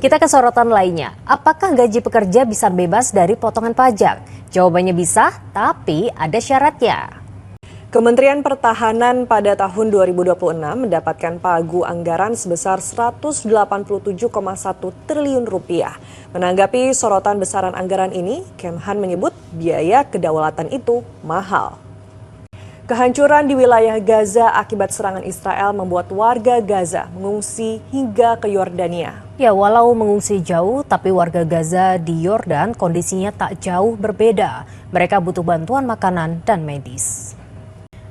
Kita ke sorotan lainnya. Apakah gaji pekerja bisa bebas dari potongan pajak? Jawabannya bisa, tapi ada syaratnya. Kementerian Pertahanan pada tahun 2026 mendapatkan pagu anggaran sebesar 187,1 triliun rupiah. Menanggapi sorotan besaran anggaran ini, Kemhan menyebut biaya kedaulatan itu mahal. Kehancuran di wilayah Gaza akibat serangan Israel membuat warga Gaza mengungsi hingga ke Yordania. Ya, walau mengungsi jauh, tapi warga Gaza di Yordan kondisinya tak jauh berbeda. Mereka butuh bantuan makanan dan medis.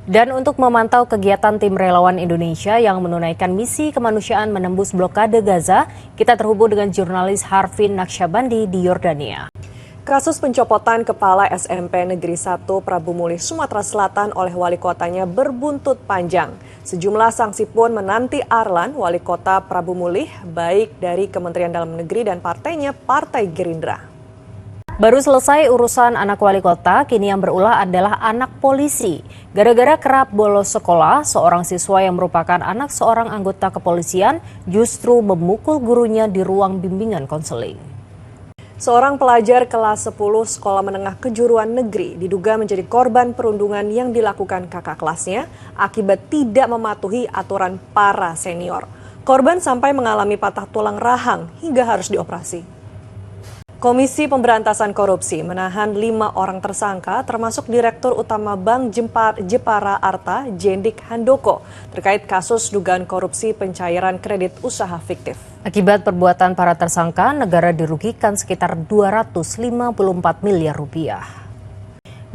Dan untuk memantau kegiatan tim relawan Indonesia yang menunaikan misi kemanusiaan menembus blokade Gaza, kita terhubung dengan jurnalis Harvin Naqsyabandi di Yordania. Kasus pencopotan kepala SMP Negeri 1 Prabu Mulih, Sumatera Selatan oleh wali kotanya berbuntut panjang. Sejumlah sanksi pun menanti Arlan, wali kota Prabu Mulih, baik dari Kementerian Dalam Negeri dan partainya, Partai Gerindra. Baru selesai urusan anak wali kota, kini yang berulah adalah anak polisi. Gara-gara kerap bolos sekolah, seorang siswa yang merupakan anak seorang anggota kepolisian justru memukul gurunya di ruang bimbingan konseling. Seorang pelajar kelas 10 sekolah menengah kejuruan negeri diduga menjadi korban perundungan yang dilakukan kakak kelasnya akibat tidak mematuhi aturan para senior. Korban sampai mengalami patah tulang rahang hingga harus dioperasi. Komisi Pemberantasan Korupsi menahan 5 orang tersangka termasuk Direktur Utama Bank Jepara Arta, Jendik Handoko, terkait kasus dugaan korupsi pencairan kredit usaha fiktif. Akibat perbuatan para tersangka, negara dirugikan sekitar 254 miliar rupiah.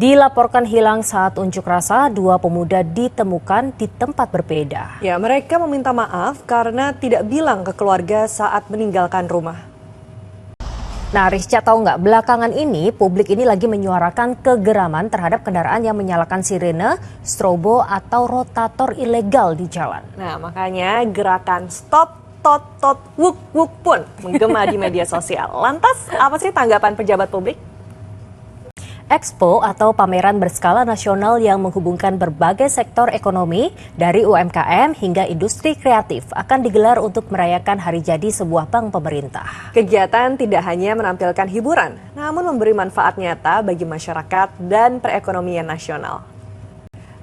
Dilaporkan hilang saat unjuk rasa, 2 pemuda ditemukan di tempat berbeda. Ya, mereka meminta maaf karena tidak bilang ke keluarga saat meninggalkan rumah. Nah, Rizka, tahu nggak, belakangan ini publik ini lagi menyuarakan kegeraman terhadap kendaraan yang menyalakan sirene, strobo, atau rotator ilegal di jalan. Nah, makanya gerakan stop, tot, tot, wuk, wuk pun menggema di media sosial. Lantas, apa sih tanggapan pejabat publik? Expo atau pameran berskala nasional yang menghubungkan berbagai sektor ekonomi dari UMKM hingga industri kreatif akan digelar untuk merayakan hari jadi sebuah bank pemerintah. Kegiatan tidak hanya menampilkan hiburan, namun memberi manfaat nyata bagi masyarakat dan perekonomian nasional.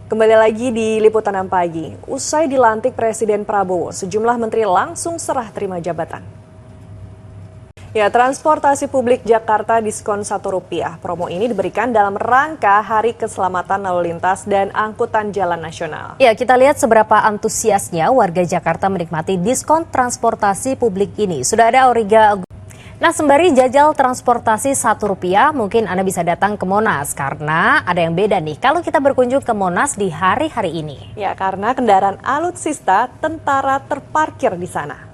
Kembali lagi di Liputan 6 Pagi, usai dilantik Presiden Prabowo, sejumlah menteri langsung serah terima jabatan. Ya, transportasi publik Jakarta diskon Rp1. Promo ini diberikan dalam rangka Hari Keselamatan Lalu Lintas dan Angkutan Jalan Nasional. Ya, kita lihat seberapa antusiasnya warga Jakarta menikmati diskon transportasi publik ini. Sudah ada Auriga. Nah, sembari jajal transportasi Rp1, mungkin Anda bisa datang ke Monas karena ada yang beda nih kalau kita berkunjung ke Monas di hari-hari ini. Ya, karena kendaraan alutsista tentara terparkir di sana.